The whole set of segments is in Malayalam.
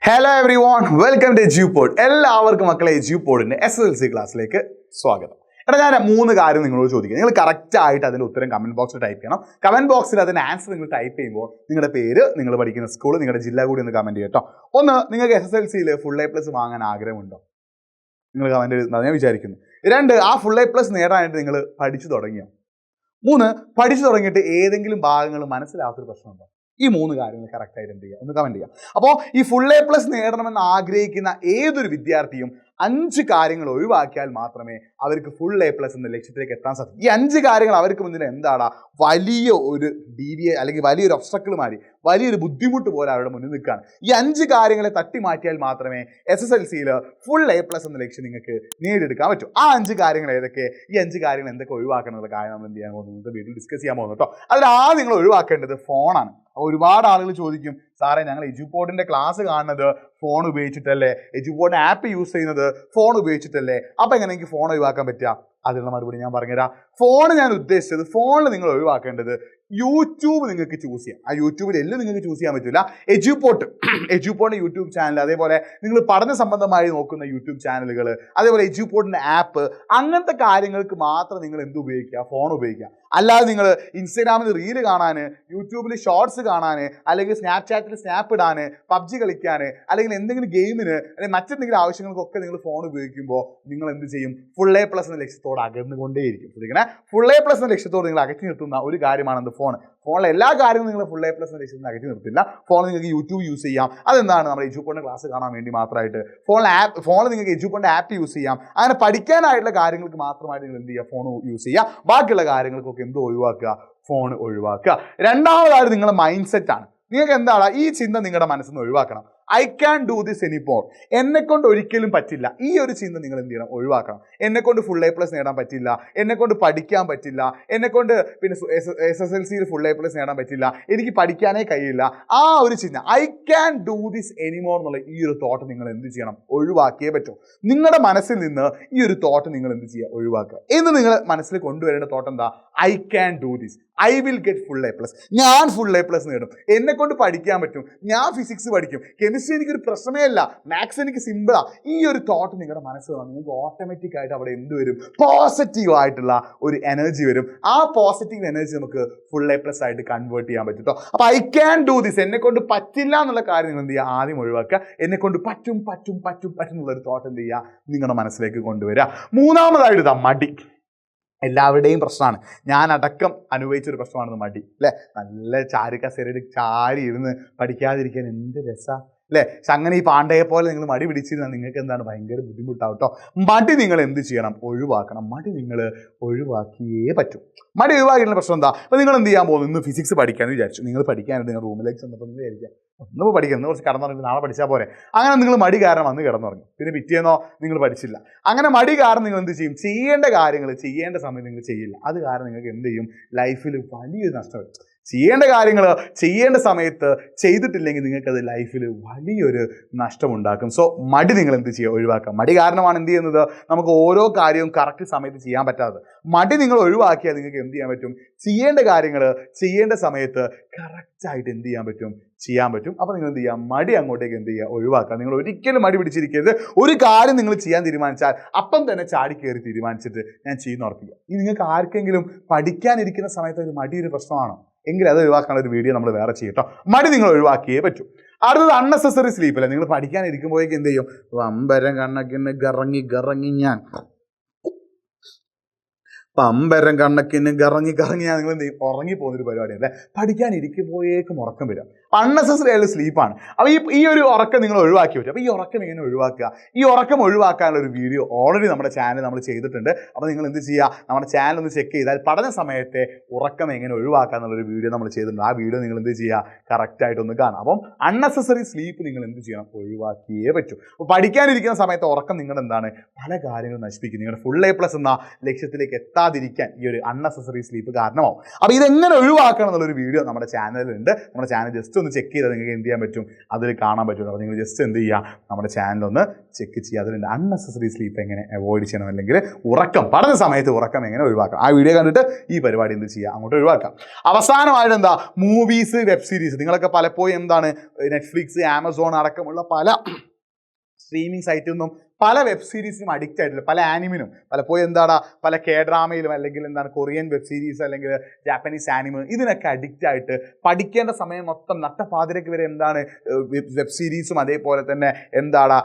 Hello everyone, welcome to Edupod. എല്ലാവർക്കും മക്കളെ എജ്യൂപോഡിന്റെ SSLC ക്ലാസ്സിലേക്ക് സ്വാഗതം. ഞാൻ 3 കാര്യം നിങ്ങളോട് ചോദിക്കുക. നിങ്ങൾ കറക്റ്റ് ആയിട്ട് അതിന്റെ ഉത്തരം കമന്റ് ബോക്സിൽ ടൈപ്പ് ചെയ്യണം. കമന്റ് ബോക്സിൽ അതിന്റെ ആൻസർ നിങ്ങൾ ടൈപ്പ് ചെയ്യുമ്പോൾ നിങ്ങളുടെ പേര്, നിങ്ങൾ പഠിക്കുന്ന സ്കൂൾ, നിങ്ങളുടെ ജില്ല കൂടി ഒന്ന് കമന്റ് ചെയ്യട്ടോ. ഒന്ന്, നിങ്ങൾക്ക് SSLCയിൽ ഫുൾ A+ വാങ്ങാൻ ആഗ്രഹമുണ്ടോ? നിങ്ങൾ കമന്റ് ചെയ്ത് ഞാൻ വിചാരിക്കുന്നു. 2, ആ ഫുൾ A+ നേടാനായിട്ട് നിങ്ങൾ പഠിച്ചു തുടങ്ങിയോ? 3, പഠിച്ചു തുടങ്ങിയിട്ട് ഏതെങ്കിലും ഭാഗങ്ങൾ മനസ്സിലാത്തൊരു പ്രശ്നമുണ്ടോ? ഈ 3 കാര്യങ്ങൾ കറക്റ്റായിട്ട് എന്ത് ചെയ്യുക, ഒന്ന് കമന്റ് ചെയ്യുക. അപ്പോൾ ഈ ഫുൾ A+ നേടണമെന്ന് ആഗ്രഹിക്കുന്ന ഏതൊരു വിദ്യാർത്ഥിയും 5 കാര്യങ്ങൾ ഒഴിവാക്കിയാൽ മാത്രമേ അവർക്ക് ഫുൾ A+ എന്ന ലക്ഷ്യത്തിലേക്ക് എത്താൻ സാധിക്കും. ഈ 5 കാര്യങ്ങൾ അവർക്ക് മുന്നിൽ എന്താടാ വലിയ ഒരു അല്ലെങ്കിൽ വലിയൊരു ഒബ്സ്റ്റക്കിൾ മാറി വലിയൊരു ബുദ്ധിമുട്ട് പോലെ അവരുടെ മുന്നിൽ നിൽക്കുകയാണ്. ഈ 5 കാര്യങ്ങളെ തട്ടി മാറ്റിയാൽ മാത്രമേ SSLCയിൽ ഫുൾ A+ എന്ന ലക്ഷ്യം നിങ്ങൾക്ക് നേടിയെടുക്കാൻ പറ്റൂ. ആ 5 കാര്യങ്ങൾ ഏതൊക്കെ, ഈ 5 കാര്യങ്ങൾ എന്തൊക്കെ ഒഴിവാക്കണം എന്നുള്ള കാര്യം നമ്മൾ എന്ത് ചെയ്യാൻ പോകുന്നത് വീട്ടിൽ ഡിസ്കസ് ചെയ്യാൻ പോകുന്നു കേട്ടോ. അതിൽ ആദ്യം നിങ്ങൾ ഒഴിവാക്കേണ്ടത് ഫോണാണ്. അപ്പോൾ ഒരുപാട് ആളുകൾ ചോദിക്കും, സാറേ ഞങ്ങൾ എജ്യൂപോഡിന്റെ ക്ലാസ് കാണുന്നത് ഫോൺ ഉപയോഗിച്ചിട്ടല്ലേ, എജ്യൂപോഡിന്റെ ആപ്പ് യൂസ് ചെയ്യുന്നത് ഫോൺ ഉപയോഗിച്ചിട്ടല്ലേ, അപ്പം എങ്ങനെ എനിക്ക് ഫോൺ ഒഴിവാക്കാൻ പറ്റുക? അതിനുള്ള മറുപടി ഞാൻ പറഞ്ഞുതരാം. ഫോൺ ഞാൻ ഉദ്ദേശിച്ചത്, ഫോണിൽ നിങ്ങൾ ഒഴിവാക്കേണ്ടത് യൂട്യൂബ് നിങ്ങൾക്ക് ചൂസ് ചെയ്യാം. ആ യൂട്യൂബിൽ എല്ലാം നിങ്ങൾക്ക് ചൂസ് ചെയ്യാൻ പറ്റില്ല. എജ്യൂപോഡിന്റെ യൂട്യൂബ് ചാനൽ, അതേപോലെ നിങ്ങൾ പഠന സംബന്ധമായി നോക്കുന്ന യൂട്യൂബ് ചാനലുകൾ, അതേപോലെ എജ്യൂപോഡിന്റെ ആപ്പ്, അങ്ങനത്തെ കാര്യങ്ങൾക്ക് മാത്രം നിങ്ങൾ എന്ത് ഉപയോഗിക്കുക, ഫോൺ ഉപയോഗിക്കുക. അല്ലാതെ നിങ്ങൾ ഇൻസ്റ്റാഗ്രാമിൽ റീല് കാണാൻ, യൂട്യൂബിൽ ഷോർട്സ് കാണാൻ, അല്ലെങ്കിൽ സ്നാപ്ചാറ്റിൽ സ്നാപ്പ് ഇടാൻ, പബ്ജി കളിക്കാൻ, അല്ലെങ്കിൽ എന്തെങ്കിലും ഗെയിമിന്, അല്ലെങ്കിൽ മറ്റെന്തെങ്കിലും ആവശ്യങ്ങൾക്കൊക്കെ നിങ്ങൾ ഫോൺ ഉപയോഗിക്കുമ്പോൾ നിങ്ങൾ എന്ത് ചെയ്യും? ഫുൾ A+ എന്ന ലക്ഷ്യത്തോട് അകന്നുകൊണ്ടേയിരിക്കും. ശ്രദ്ധിക്കണേ, ഫുൾ A+ എന്ന ലക്ഷ്യത്തോട് നിങ്ങൾ അകറ്റി നിർത്തുന്ന ഒരു കാര്യമാണെന്ത്? ഫോണിലെ എല്ലാ കാര്യങ്ങളും നിങ്ങൾ ഫുൾ A+ എന്ന ലക്ഷ്യത്തിൽ അകറ്റി നിർത്തില്ല. ഫോണിൽ നിങ്ങൾക്ക് യൂട്യൂബ് യൂസ് ചെയ്യാം. അതെന്താണ്? നമ്മുടെ എജ്യൂപോഡിന്റെ ക്ലാസ് കാണാൻ വേണ്ടി മാത്രമായിട്ട് ഫോണിൽ നിങ്ങൾക്ക് എജ്യൂപോഡിന്റെ ആപ്പ് യൂസ് ചെയ്യാം. അങ്ങനെ പഠിക്കാനായിട്ടുള്ള കാര്യങ്ങൾക്ക് മാത്രമായിട്ട് നിങ്ങൾ എന്ത് ചെയ്യുക? ഫോൺ യൂസ് ചെയ്യുക. ബാക്കിയുള്ള കാര്യങ്ങൾക്കൊക്കെ എന്തോ ഒഴിവാക്കുക, ഫോൺ ഒഴിവാക്കുക. രണ്ടാമതായിട്ട് നിങ്ങളുടെ മൈൻഡ് സെറ്റാണ്. നിങ്ങൾക്ക് എന്താണ് ഈ ചിന്ത നിങ്ങളുടെ മനസ്സിൽ നിന്ന് ഒഴിവാക്കണം. I can do this anymore, എന്നെ കൊണ്ട് ഒരിക്കലും പറ്റില്ല, ഈ ഒരു ചിന്ത നിങ്ങൾ എന്ത് ചെയ്യണം? ഒഴിവാക്കണം. എന്നെ കൊണ്ട് ഫുൾ A+ നേടാൻ പറ്റില്ല, എന്നെ കൊണ്ട് പഠിക്കാൻ പറ്റില്ല, എന്നെ കൊണ്ട് പിന്നെ SSLCയിൽ ഫുൾ A+ നേടാൻ പറ്റില്ല, എനിക്ക് പഠിക്കാനേ കഴിയില്ല, ആ ഒരു ചിന്ത, I can do this anymore എന്നുള്ള ഈ ഒരു തോട്ട് നിങ്ങൾ എന്ത് ചെയ്യണം? ഒഴിവാക്കിയേ പറ്റൂ. നിങ്ങളുടെ മനസ്സിൽ നിന്ന് ഈ ഒരു തോട്ട് നിങ്ങൾ എന്ത് ചെയ്യുക? ഒഴിവാക്കുക. എന്ന് നിങ്ങൾ മനസ്സിൽ കൊണ്ടുവരേണ്ട തോട്ട് എന്താ? I can do this, I will get full A+, ഞാൻ ഫുൾ A+ നേടും, എന്നെ കൊണ്ട് പഠിക്കാൻ പറ്റും, ഞാൻ ഫിസിക്സ് പഠിക്കും, കെമിസ്ട്രി എനിക്കൊരു പ്രശ്നമേ അല്ല, മാത്സ് എനിക്ക് സിമ്പിളാ. ഈ ഒരു തോട്ട് നിങ്ങളുടെ മനസ്സിൽ വന്നാൽ നിങ്ങൾക്ക് ഓട്ടോമാറ്റിക് ആയിട്ട് അവിടെ എന്ത് വരും? പോസിറ്റീവ് ആയിട്ടുള്ള ഒരു എനർജി വരും. ആ പോസിറ്റീവ് എനർജി നമുക്ക് ഫുൾ A+ ആയിട്ട് കൺവേർട്ട് ചെയ്യാൻ പറ്റും കേട്ടോ. അപ്പോൾ ഐ ക്യാൻ ഡു ദിസ്, എന്നെ കൊണ്ട് പറ്റില്ല എന്നുള്ള കാര്യം നിങ്ങൾ എന്ത് ചെയ്യുക? ആദ്യം ഒഴിവാക്കുക. എന്നെ കൊണ്ട് പറ്റും പറ്റും പറ്റും പറ്റും എന്നുള്ളൊരു തോട്ട് എന്ത് ചെയ്യുക? നിങ്ങളുടെ മനസ്സിലേക്ക് കൊണ്ടുവരിക. മൂന്നാമതായിട്ട് ഇതാ മടി. എല്ലാവരുടെയും പ്രശ്നമാണ്, ഞാൻ അടക്കം അനുഭവിച്ചൊരു പ്രശ്നമാണെന്ന് മടി, അല്ലേ? നല്ല കസേരയിൽ ചാരി ഇരുന്ന് പഠിക്കാതിരിക്കാൻ എന്ത് രസമാണ്, അല്ലേ? പക്ഷെ അങ്ങനെ ഈ പാണ്ഡയെ പോലെ നിങ്ങൾ മടി പിടിച്ചിരുന്നാൽ നിങ്ങൾക്ക് എന്താണ്? ഭയങ്കര ബുദ്ധിമുട്ടാവും കേട്ടോ. മടി നിങ്ങൾ എന്ത് ചെയ്യണം? ഒഴിവാക്കണം. മടി നിങ്ങൾ ഒഴിവാക്കിയേ പറ്റും. മടി ഒഴിവാക്കിയുള്ള പ്രശ്നം എന്താ? അപ്പോൾ നിങ്ങൾ എന്ത് ചെയ്യാൻ പോകുന്നു? ഇന്ന് ഫിസിക്സ് പഠിക്കാമെന്ന് വിചാരിച്ചു. നിങ്ങൾ പഠിക്കാനായിട്ട് നിങ്ങൾ റൂമിലേക്ക് ചെന്നപ്പോൾ നിങ്ങൾ വിചാരിക്കുക, ഒന്നും പഠിക്കാം, ഇന്ന് കുറച്ച് കിടന്നുറങ്ങി, നാളെ പഠിച്ചാൽ പോരെ. അങ്ങനെ നിങ്ങൾ മടി കാരണം അന്ന് കിടന്നുറങ്ങി, പിന്നെ പിറ്റേന്നോ നിങ്ങൾ പഠിച്ചില്ല. അങ്ങനെ മടി കാരണം നിങ്ങൾ എന്ത് ചെയ്യും? ചെയ്യേണ്ട കാര്യങ്ങൾ ചെയ്യേണ്ട സമയത്ത് നിങ്ങൾ ചെയ്യില്ല. അത് കാരണം നിങ്ങൾക്ക് എന്ത് ചെയ്യും? ലൈഫിൽ വലിയൊരു നഷ്ടം വരും. ചെയ്യേണ്ട കാര്യങ്ങൾ ചെയ്യേണ്ട സമയത്ത് ചെയ്തിട്ടില്ലെങ്കിൽ നിങ്ങൾക്കത് ലൈഫിൽ വലിയൊരു നഷ്ടമുണ്ടാക്കും. സോ മടി നിങ്ങൾ എന്ത് ചെയ്യുക? ഒഴിവാക്കാം. മടി കാരണമാണ് എന്ത് ചെയ്യുന്നത്? നമുക്ക് ഓരോ കാര്യവും കറക്റ്റ് സമയത്ത് ചെയ്യാൻ പറ്റാത്തത്. മടി നിങ്ങൾ ഒഴിവാക്കിയാൽ നിങ്ങൾക്ക് എന്ത് ചെയ്യാൻ പറ്റും? ചെയ്യേണ്ട കാര്യങ്ങൾ ചെയ്യേണ്ട സമയത്ത് കറക്റ്റായിട്ട് എന്ത് ചെയ്യാൻ പറ്റും? ചെയ്യാൻ പറ്റും. അപ്പോൾ നിങ്ങൾ എന്ത് ചെയ്യുക? മടി അങ്ങോട്ടേക്ക് എന്ത് ചെയ്യുക? ഒഴിവാക്കുക. നിങ്ങൾ ഒരിക്കലും മടി പിടിച്ചിരിക്കരുത്. ഒരു കാര്യം നിങ്ങൾ ചെയ്യാൻ തീരുമാനിച്ചാൽ അപ്പം തന്നെ ചാടി കയറി തീരുമാനിച്ചിട്ട് ഞാൻ ചെയ്യുന്ന ഉറപ്പിക്കുക. ഇനി നിങ്ങൾക്ക് ആർക്കെങ്കിലും പഠിക്കാനിരിക്കുന്ന സമയത്ത് ഒരു മടി ഒരു പ്രശ്നമാണോ എങ്കിൽ അത് ഒഴിവാക്കാനുള്ള ഒരു വീഡിയോ നമ്മൾ വേറെ ചെയ്യട്ടോ. മടി നിങ്ങൾ ഒഴിവാക്കിയേ പറ്റൂ. അടുത്തത് അൺനെസസറി സ്ലീപ്പ് അല്ലേ? നിങ്ങൾ പഠിക്കാനിരിക്കുമ്പോഴേക്കും എന്ത് ചെയ്യും? പമ്പരം കണക്കിന് കറങ്ങി ഞാൻ ഞാൻ നിങ്ങൾ എന്ത് ചെയ്യും? ഉറങ്ങിപ്പോകുന്നൊരു പരിപാടിയാണ് അല്ലേ? പഠിക്കാനിരിക്കുമ്പോഴേക്കും ഉറക്കം വരിക, അൺനെസസറി ആയിട്ടുള്ള സ്ലീപ്പാണ്. അപ്പോൾ ഈ ഒരു ഉറക്കം നിങ്ങൾ ഒഴിവാക്കി പറ്റും. അപ്പോൾ ഈ ഉറക്കം എങ്ങനെ ഒഴിവാക്കുക? ഈ ഉറക്കം ഒഴിവാക്കാനുള്ള ഒരു വീഡിയോ ഓൾറെഡി നമ്മുടെ ചാനൽ നമ്മൾ ചെയ്തിട്ടുണ്ട്. അപ്പോൾ നിങ്ങൾ എന്ത് ചെയ്യുക? നമ്മുടെ ചാനൽ ഒന്ന് ചെക്ക് ചെയ്താൽ പഠന സമയത്തെ ഉറക്കം എങ്ങനെ ഒഴിവാക്കുക എന്നുള്ളൊരു വീഡിയോ നമ്മൾ ചെയ്തിട്ടുണ്ട്. ആ വീഡിയോ നിങ്ങൾ എന്ത് ചെയ്യുക? കറക്റ്റായിട്ടൊന്ന് കാണാം. അപ്പം അൺനെസസറി സ്ലീപ്പ് നിങ്ങൾ എന്ത് ചെയ്യണം? ഒഴിവാക്കിയേ പറ്റൂ. അപ്പോൾ പഠിക്കാനിരിക്കുന്ന സമയത്ത് ഉറക്കം നിങ്ങളുടെ എന്താണ്? പല കാര്യങ്ങളും നശിപ്പിക്കും. നിങ്ങളുടെ ഫുൾ A+ എന്ന ലക്ഷ്യത്തിലേക്ക് എത്താതിരിക്കാൻ ഈ ഒരു അൺനെസസറി സ്ലീപ്പ് കാരണമാവും. അപ്പോൾ ഇതെങ്ങനെ ഒഴിവാക്കണം എന്നുള്ളൊരു വീഡിയോ നമ്മുടെ ചാനലിലുണ്ട്. നമ്മുടെ ചാനൽ ജസ്റ്റ് ഒന്ന് ചെക്ക് ചെയ്താൽ നിങ്ങൾക്ക് എന്ത് ചെയ്യാൻ പറ്റും, അതിൽ കാണാൻ പറ്റും. അപ്പോൾ നിങ്ങൾ ജസ്റ്റ് എന്ത് ചെയ്യുക, നമ്മുടെ ചാനലൊന്ന് ചെക്ക് ചെയ്യുക. അതിൽ അൺനെസസറി സ്ലീപ്പ് എങ്ങനെ അവോയ്ഡ് ചെയ്യണം, അല്ലെങ്കിൽ പഠന സമയത്ത് ഉറക്കം എങ്ങനെ ഒഴിവാക്കാം. ആ വീഡിയോ കണ്ടിട്ട് ഈ പരിപാടി എന്ത് ചെയ്യുക, അങ്ങോട്ട് ഒഴിവാക്കാം. അവസാനമായിട്ട് എന്താ, മൂവീസ്, വെബ് സീരീസ്. നിങ്ങളൊക്കെ പലപ്പോഴും എന്താണ് നെറ്റ്ഫ്ലിക്സ്, ആമസോൺ അടക്കമുള്ള പല സ്ട്രീമിംഗ് സൈറ്റിൽ നിന്നും പല വെബ് സീരീസിനും അഡിക്റ്റ് ആയിട്ടില്ല. പല ആനിമിനും പലപ്പോഴും എന്താണ് പല ഡ്രാമയിലും അല്ലെങ്കിൽ എന്താണ് കൊറിയൻ വെബ് സീരീസ് അല്ലെങ്കിൽ ജാപ്പനീസ് ആനിമ ഇതിനൊക്കെ അഡിക്റ്റ് ആയിട്ട് പഠിക്കേണ്ട സമയം മൊത്തം നട്ടപ്പാതിരക്ക് വരെ എന്താണ് വെബ് സീരീസും അതേപോലെ തന്നെ എന്താണ്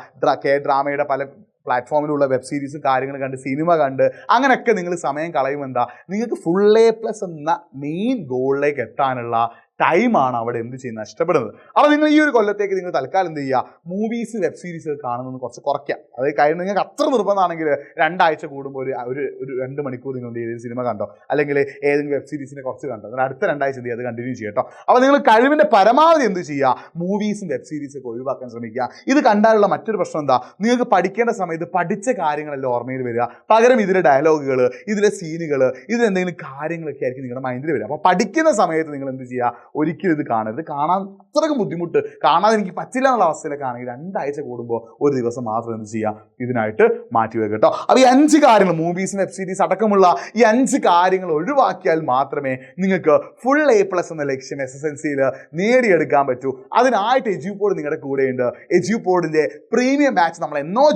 ഡ്രാമയുടെ പല പ്ലാറ്റ്ഫോമിലുള്ള വെബ് സീരീസും കാര്യങ്ങൾ കണ്ട് സിനിമ കണ്ട് അങ്ങനെയൊക്കെ നിങ്ങൾ സമയം കളയുമെന്താ, നിങ്ങൾക്ക് ഫുൾ A+ എന്ന മെയിൻ ഗോളിലേക്ക് എത്താനുള്ള ടൈമാണ് അവിടെ എന്ത് ചെയ്യുന്നത്, നഷ്ടപ്പെടുന്നത്. അപ്പോൾ നിങ്ങൾ ഈ ഒരു കൊല്ലത്തേക്ക് നിങ്ങൾ തൽക്കാലം എന്ത് ചെയ്യുക, മൂവീസ്, വെബ് സീരീസ് കാണുന്നത് കുറച്ച് കുറയ്ക്കാം. അതായത് കാര്യം നിങ്ങൾക്ക് അത്ര നിർബന്ധമാണെങ്കിൽ 2 ആഴ്ച കൂടുമ്പോൾ ഒരു 2 മണിക്കൂർ നിങ്ങൾ ഏതെങ്കിലും സിനിമ കണ്ടോ, അല്ലെങ്കിൽ ഏതെങ്കിലും വെബ് സീരീസിനെ കുറച്ച് കണ്ടോ, നിങ്ങൾ അടുത്ത 2 ആഴ്ച എന്ത് ചെയ്യുക, അത് കണ്ടിന്യൂ ചെയ്യട്ടോ. അപ്പോൾ നിങ്ങൾ കഴിവിൻ്റെ പരമാവധി എന്ത് ചെയ്യുക, മൂവീസും വെബ് സീരീസൊക്കെ ഒഴിവാക്കാൻ ശ്രമിക്കുക. ഇത് കണ്ടാലുള്ള മറ്റൊരു പ്രശ്നം എന്താ, നിങ്ങൾക്ക് പഠിക്കേണ്ട സമയത്ത് പഠിച്ച കാര്യങ്ങളെല്ലാം ഓർമ്മയിൽ വരിക, പകരം ഇതിലെ ഡയലോഗുകൾ, ഇതിലെ സീനുകൾ, ഇതിലെന്തെങ്കിലും കാര്യങ്ങളൊക്കെ ആയിരിക്കും നിങ്ങളുടെ മൈൻഡിൽ വരിക. അപ്പോൾ പഠിക്കുന്ന സമയത്ത് നിങ്ങൾ എന്ത് ചെയ്യുക, ഒരിക്കലും ഇത് കാണരുത്. കാണാൻ അത്രയ്ക്ക് ബുദ്ധിമുട്ട്, കാണാതെ എനിക്ക് പറ്റില്ല എന്നുള്ള അവസ്ഥയിലൊക്കെ ആണെങ്കിൽ 2 ആഴ്ച കൂടുമ്പോൾ ഒരു ദിവസം മാത്രം എന്ത് ചെയ്യുക, ഇതിനായിട്ട് മാറ്റിവെക്കുക കേട്ടോ. അപ്പോൾ ഈ 5 കാര്യങ്ങൾ, മൂവീസ്, വെബ് സീരീസ് അടക്കമുള്ള ഈ 5 കാര്യങ്ങൾ ഒഴിവാക്കിയാൽ മാത്രമേ നിങ്ങൾക്ക് ഫുൾ A+ എന്ന ലക്ഷ്യം SSLCയിൽ നേടിയെടുക്കാൻ പറ്റൂ. അതിനായിട്ട് എജ്യൂപോഡ് നിങ്ങളുടെ കൂടെയുണ്ട്. എജ്യൂപോഡിൻ്റെ പ്രീമിയം ബാച്ച് നമ്മൾ എന്നോ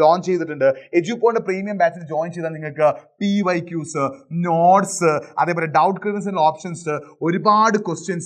ലോഞ്ച് ചെയ്തിട്ടുണ്ട്. എജ്യൂപോഡിൻ്റെ പ്രീമിയം ബാച്ചിൽ ജോയിൻ ചെയ്താൽ നിങ്ങൾക്ക് PYQs, നോട്ട്സ്, അതേപോലെ ഡൗട്ട് ക്ലിയറൻസ് ഓപ്ഷൻസ്, ഒരുപാട് ക്വസ്റ്റ്യൻസ്,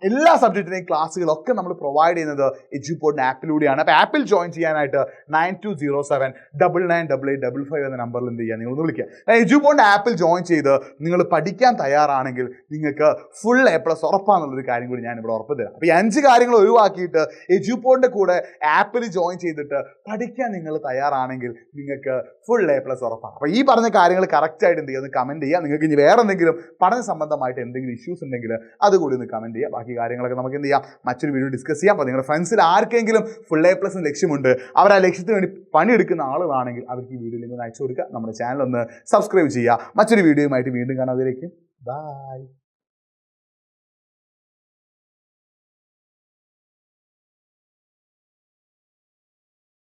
എല്ലാ സബ്ജക്റ്റിനെയും ക്ലാസ്സുകളൊക്കെ നമ്മൾ പ്രൊവൈഡ് ചെയ്യുന്നത് എജ്യൂപോഡിൻ്റെ ആപ്പിലൂടെയാണ്. അപ്പോൾ ആപ്പിൽ ജോയിൻ ചെയ്യാനായിട്ട് 9207998855 എന്ന നമ്പറിൽ എന്ത് ചെയ്യുക, നിങ്ങൾ ഒന്ന് വിളിക്കുക. എജ്യൂപോഡിൻ്റെ ആപ്പിൽ ജോയിൻ ചെയ്ത് നിങ്ങൾ പഠിക്കാൻ തയ്യാറാണെങ്കിൽ നിങ്ങൾക്ക് ഫുൾ A+ ഉറപ്പാണെന്നുള്ളൊരു കാര്യം കൂടി ഞാനിവിടെ ഉറപ്പ് തരാം. അപ്പോൾ ഈ 5 കാര്യങ്ങൾ ഒഴിവാക്കിയിട്ട് എജ്യൂപോഡിൻ്റെ കൂടെ ആപ്പിൽ ജോയിൻ ചെയ്തിട്ട് പഠിക്കാൻ നിങ്ങൾ തയ്യാറാണെങ്കിൽ നിങ്ങൾക്ക് ഫുൾ A+ ഉറപ്പാണ്. അപ്പോൾ ഈ പറഞ്ഞ കാര്യങ്ങൾ കറക്റ്റായിട്ട് എന്ത് ചെയ്യുക, ഒന്ന് കമൻറ്റ് ചെയ്യുക. നിങ്ങൾക്ക് ഇനി വേറെ എന്തെങ്കിലും പഠന സംബന്ധമായിട്ട് എന്തെങ്കിലും ഇഷ്യൂസ് ഉണ്ടെങ്കിൽ അതുകൂടി ഒന്ന് കമൻറ്റ് ചെയ്യുക. ബാക്കി കാര്യങ്ങളൊക്കെ നമുക്ക് എന്ത് ചെയ്യാം, മറ്റൊരു വീഡിയോ ഡിസ്കസ് ചെയ്യാം. അപ്പോൾ നിങ്ങളുടെ ഫ്രണ്ട്സിൽ ആർക്കെങ്കിലും ഫുൾ A+ ലക്ഷ്യമുണ്ട്, അവർ ആ ലക്ഷ്യത്തിന് വേണ്ടി പണിയെടുക്കുന്ന ആളുകളാണെങ്കിൽ അവർക്ക് ഈ വീഡിയോയിൽ ഒന്ന് അയച്ചു കൊടുക്കുക. നമ്മുടെ ചാനൽ ഒന്ന് സബ്സ്ക്രൈബ് ചെയ്യുക. മറ്റൊരു വീഡിയോയുമായിട്ട് വീണ്ടും കാണാം. അതിലേക്കും ബൈ.